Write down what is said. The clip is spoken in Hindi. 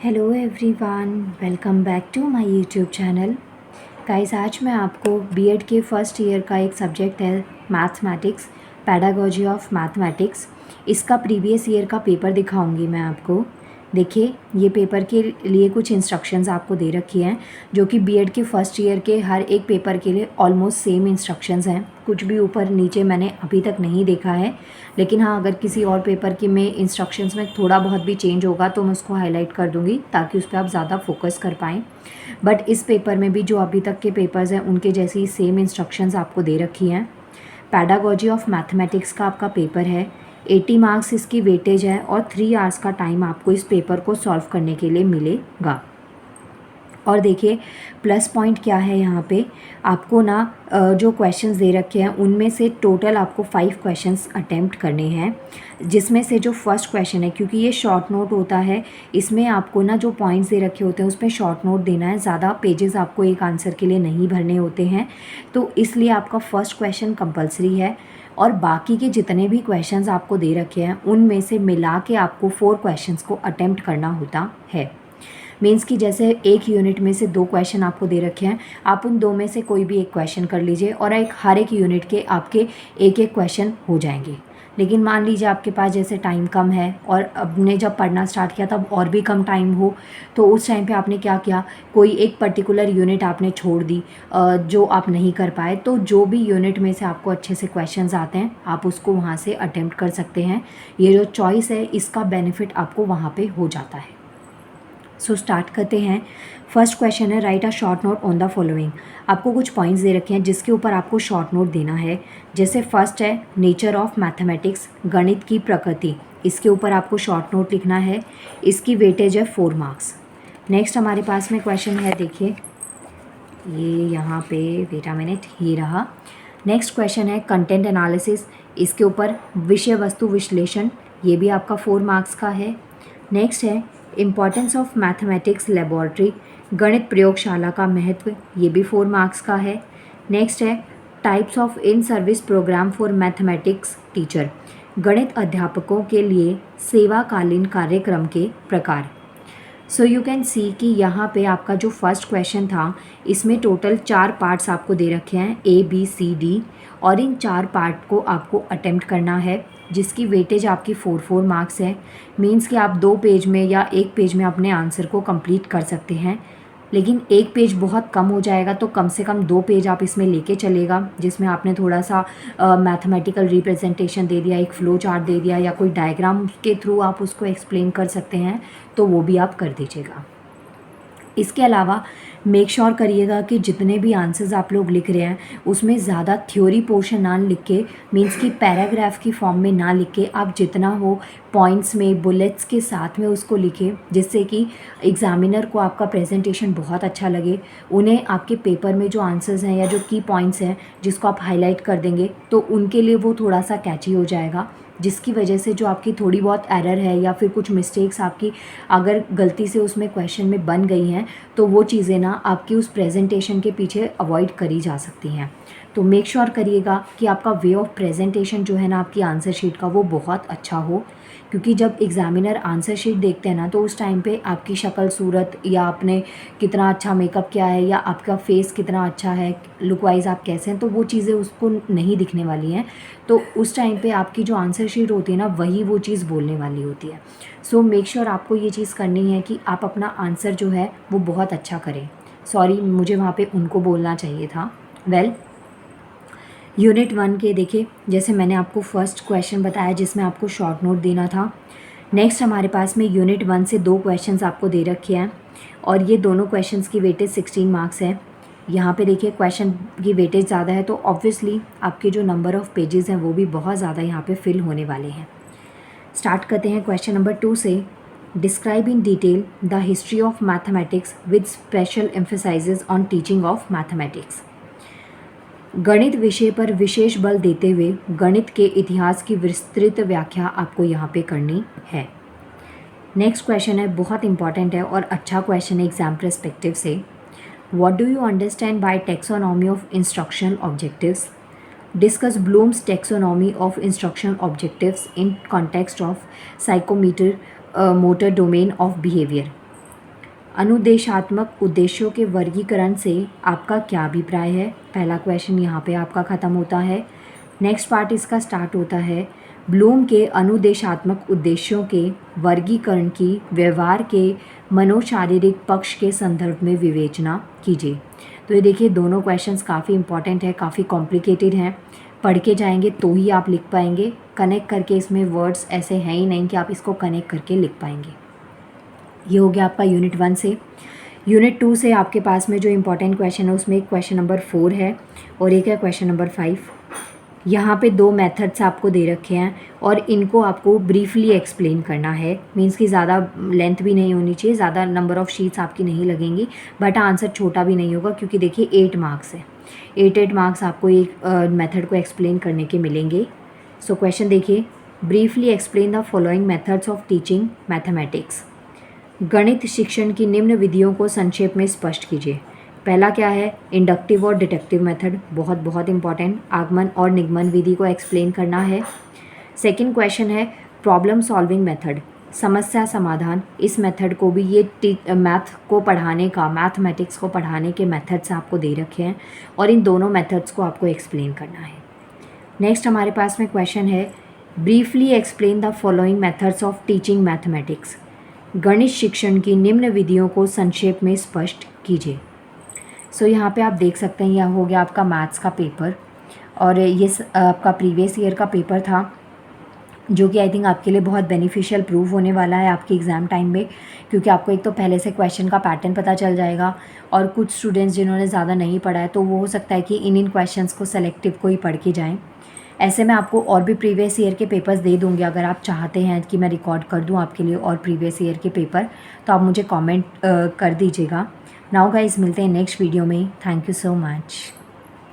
Hello everyone, welcome back to my YouTube channel. Guys, आज मैं आपको बीएड के फर्स्ट ईयर का एक सब्जेक्ट है मैथमेटिक्स, पैडागॉजी ऑफ मैथमेटिक्स। इसका प्रीवियस ईयर का पेपर दिखाऊंगी मैं आपको। देखिए, ये पेपर के लिए कुछ इंस्ट्रक्शंस आपको दे रखी हैं, जो कि बीएड के फर्स्ट ईयर के हर एक पेपर के लिए ऑलमोस्ट सेम इंस्ट्रक्शंस हैं। कुछ भी ऊपर नीचे मैंने अभी तक नहीं देखा है, लेकिन हाँ, अगर किसी और पेपर के में इंस्ट्रक्शंस में थोड़ा बहुत भी चेंज होगा तो मैं उसको हाईलाइट कर दूंगी, ताकि उस पर आप ज़्यादा फोकस कर पाएँ। बट इस पेपर में भी जो अभी तक के पेपर्स हैं उनके जैसी सेम इंस्ट्रक्शंस आपको दे रखी हैं। पैडागॉजी ऑफ मैथमेटिक्स का आपका पेपर है, 80 मार्क्स इसकी वेटेज है और 3 आवर्स का टाइम आपको इस पेपर को सॉल्व करने के लिए मिलेगा। और देखिए, प्लस पॉइंट क्या है यहाँ पे, आपको ना जो क्वेश्चंस दे रखे हैं उनमें से टोटल आपको 5 क्वेश्चंस अटेम्प्ट करने हैं, जिसमें से जो फर्स्ट क्वेश्चन है, क्योंकि ये शॉर्ट नोट होता है, इसमें आपको ना जो पॉइंट्स दे रखे होते हैं उसमें शॉर्ट नोट देना है, ज़्यादा पेजेस आपको एक आंसर के लिए नहीं भरने होते हैं, तो इसलिए आपका फर्स्ट क्वेश्चन कंपलसरी है। और बाकी के जितने भी क्वेश्चंस आपको दे रखे हैं उनमें से मिला के आपको 4 क्वेश्चंस को अटेम्प्ट करना होता है। मीन्स कि जैसे एक यूनिट में से 2 क्वेश्चन आपको दे रखे हैं, आप उन 2 में से कोई भी एक क्वेश्चन कर लीजिए और हर एक यूनिट के आपके एक एक क्वेश्चन हो जाएंगे। लेकिन मान लीजिए आपके पास जैसे टाइम कम है और आपने जब पढ़ना स्टार्ट किया तब और भी कम टाइम हो, तो उस टाइम पे आपने क्या किया, कोई एक पर्टिकुलर यूनिट आपने छोड़ दी जो आप नहीं कर पाए, तो जो भी यूनिट में से आपको अच्छे से क्वेश्चंस आते हैं आप उसको वहाँ से अटेम्प्ट कर सकते हैं। ये जो चॉइस है इसका बेनिफिट आपको वहाँ पे हो जाता है। सो स्टार्ट करते हैं। फर्स्ट क्वेश्चन है, right a short note on the following. आपको कुछ पॉइंट्स दे रखे हैं जिसके ऊपर आपको शॉर्ट नोट देना है। जैसे फर्स्ट है नेचर ऑफ मैथमेटिक्स, गणित की प्रकृति, इसके ऊपर आपको शॉर्ट नोट लिखना है। इसकी वेटेज है 4 मार्क्स। नेक्स्ट हमारे पास में क्वेश्चन है, देखिए ये यहाँ पे, वेट अ मिनट, ये रहा। नेक्स्ट क्वेश्चन है कंटेंट एनालिसिस, इसके ऊपर विषय वस्तु विश्लेषण, ये भी आपका 4 मार्क्स का है। नेक्स्ट है इम्पॉर्टेंस ऑफ मैथमेटिक्स लेबॉर्ट्री, गणित प्रयोगशाला का महत्व, ये भी 4 मार्क्स का है। नेक्स्ट है types of in service program for mathematics teacher, गणित अध्यापकों के लिए सेवाकालीन कार्यक्रम के प्रकार। सो यू कैन सी कि यहाँ पे आपका जो फर्स्ट क्वेश्चन था इसमें टोटल 4 पार्ट्स आपको दे रखे हैं, ABCD, और इन 4 पार्ट को आपको अटेम्प्ट करना है, जिसकी वेटेज आपकी 4 मार्क्स है। मीन्स कि आप 2 पेज में या 1 पेज में अपने आंसर को कंप्लीट कर सकते हैं, लेकिन 1 पेज बहुत कम हो जाएगा, तो कम से कम 2 पेज आप इसमें लेके चलेगा, जिसमें आपने थोड़ा सा मैथमेटिकल रिप्रेजेंटेशन दे दिया, एक फ्लो चार्ट दे दिया, या कोई डायग्राम के थ्रू आप उसको एक्सप्लेन कर सकते हैं, तो वो भी आप कर दीजिएगा। इसके अलावा मेक श्योर करिएगा कि जितने भी आंसर्स आप लोग लिख रहे हैं उसमें ज़्यादा थ्योरी पोर्शन ना लिख के, मीन्स कि पैराग्राफ की फॉर्म में ना लिख के, आप जितना हो पॉइंट्स में, बुलेट्स के साथ में उसको लिखें, जिससे कि एग्जामिनर को आपका प्रेजेंटेशन बहुत अच्छा लगे। उन्हें आपके पेपर में जो आंसर्स हैं या जो की पॉइंट्स हैं जिसको आप हाईलाइट कर देंगे, तो उनके लिए वो थोड़ा सा कैची हो जाएगा, जिसकी वजह से जो आपकी थोड़ी बहुत एरर है या फिर कुछ मिस्टेक्स आपकी अगर गलती से उसमें क्वेश्चन में बन गई हैं, तो वो चीज़ें ना आपकी उस प्रेजेंटेशन के पीछे अवॉइड करी जा सकती हैं। तो मेक श्योर करिएगा कि आपका वे ऑफ प्रेजेंटेशन जो है ना आपकी आंसर शीट का, वो बहुत अच्छा हो, क्योंकि जब एग्ज़ामिनर आंसर शीट देखते हैं ना, तो उस टाइम पे आपकी शक्ल सूरत, या आपने कितना अच्छा मेकअप किया है, या आपका फेस कितना अच्छा है, लुक वाइज आप कैसे हैं, तो वो चीज़ें उसको नहीं दिखने वाली हैं। तो उस टाइम पे आपकी जो आंसर शीट होती है ना, वही वो चीज़ बोलने वाली होती है। सो मेक श्योर आपको ये चीज़ करनी है कि आप अपना आंसर जो है वो बहुत अच्छा करें। सॉरी, मुझे वहाँ पे उनको बोलना चाहिए था। यूनिट 1 के देखिए, जैसे मैंने आपको फर्स्ट क्वेश्चन बताया जिसमें आपको शॉर्ट नोट देना था। नेक्स्ट हमारे पास में यूनिट 1 से 2 क्वेश्चंस आपको दे रखे हैं, और ये दोनों क्वेश्चंस की वेटेज 16 मार्क्स है। यहाँ पे देखिए क्वेश्चन की वेटेज ज़्यादा है, तो ऑब्वियसली आपके जो नंबर ऑफ़ पेजेस हैं वो भी बहुत ज़्यादा यहाँ पे फिल होने वाले हैं। स्टार्ट करते हैं क्वेश्चन नंबर 2 से। Describe in detail the history of mathematics with special emphasises on teaching of mathematics. गणित विषय पर विशेष बल देते हुए गणित के इतिहास की विस्तृत व्याख्या आपको यहाँ पे करनी है। नेक्स्ट क्वेश्चन है, बहुत इंपॉर्टेंट है और अच्छा क्वेश्चन है एग्जाम परस्पेक्टिव से। What do you understand by taxonomy of instruction objectives? Discuss Bloom's taxonomy of instruction objectives in context of psychometer motor domain of behaviour. अनुदेशात्मक उद्देश्यों के वर्गीकरण से आपका क्या अभिप्राय है। पहला क्वेश्चन यहाँ पे आपका ख़त्म होता है। नेक्स्ट पार्ट इसका स्टार्ट होता है, ब्लूम के अनुदेशात्मक उद्देश्यों के वर्गीकरण की व्यवहार के मनोशारीरिक पक्ष के संदर्भ में विवेचना कीजिए। तो ये देखिए दोनों क्वेश्चंस काफ़ी इंपॉर्टेंट है, काफ़ी कॉम्प्लिकेटेड हैं, पढ़ के जाएंगे तो ही आप लिख पाएंगे। कनेक्ट करके इसमें वर्ड्स ऐसे हैं ही नहीं कि आप इसको कनेक्ट करके लिख पाएंगे। ये हो गया आपका यूनिट 1 से। यूनिट 2 से आपके पास में जो इम्पोर्टेंट क्वेश्चन है उसमें एक क्वेश्चन नंबर 4 है और एक है क्वेश्चन नंबर 5। यहाँ पे 2 मेथड्स आपको दे रखे हैं और इनको आपको ब्रीफली एक्सप्लेन करना है। मीन्स कि ज़्यादा लेंथ भी नहीं होनी चाहिए, ज़्यादा नंबर ऑफ़ शीट्स आपकी नहीं लगेंगी, बट आंसर छोटा भी नहीं होगा क्योंकि देखिए 8 मार्क्स है। 8 मार्क्स आपको एक मेथड को एक्सप्लेन करने के मिलेंगे। सो क्वेश्चन देखिए, briefly explain the following methods of teaching mathematics. गणित शिक्षण की निम्न विधियों को संक्षेप में स्पष्ट कीजिए। पहला क्या है, इंडक्टिव और डिडक्टिव मेथड, बहुत बहुत इंपॉर्टेंट। आगमन और निगमन विधि को एक्सप्लेन करना है। सेकंड क्वेश्चन है प्रॉब्लम सॉल्विंग मेथड, समस्या समाधान। इस मेथड को भी ये मैथ को पढ़ाने का, मैथमेटिक्स को पढ़ाने के मेथड्स आपको दे रखे हैं और इन दोनों मेथड्स को आपको एक्सप्लेन करना है। नेक्स्ट हमारे पास में क्वेश्चन है, briefly explain the following methods of teaching mathematics. गणित शिक्षण की निम्न विधियों को संक्षेप में स्पष्ट कीजिए। सो यहाँ पे आप देख सकते हैं, यह हो गया आपका मैथ्स का पेपर और ये आपका प्रीवियस ईयर का पेपर था जो कि आई थिंक आपके लिए बहुत बेनिफिशियल प्रूव होने वाला है आपके एग्ज़ाम टाइम में, क्योंकि आपको एक तो पहले से क्वेश्चन का पैटर्न पता चल जाएगा और कुछ स्टूडेंट्स जिन्होंने ज़्यादा नहीं पढ़ा है तो वो हो सकता है कि इन क्वेश्चंस को सेलेक्टिव को ही पढ़ के जाएँ। ऐसे में आपको और भी प्रीवियस ईयर के पेपर्स दे दूँगी। अगर आप चाहते हैं कि मैं रिकॉर्ड कर दूँ आपके लिए और प्रीवियस ईयर के पेपर, तो आप मुझे कमेंट कर दीजिएगा। नाउ गाइस, मिलते हैं नेक्स्ट वीडियो में। Thank you so much.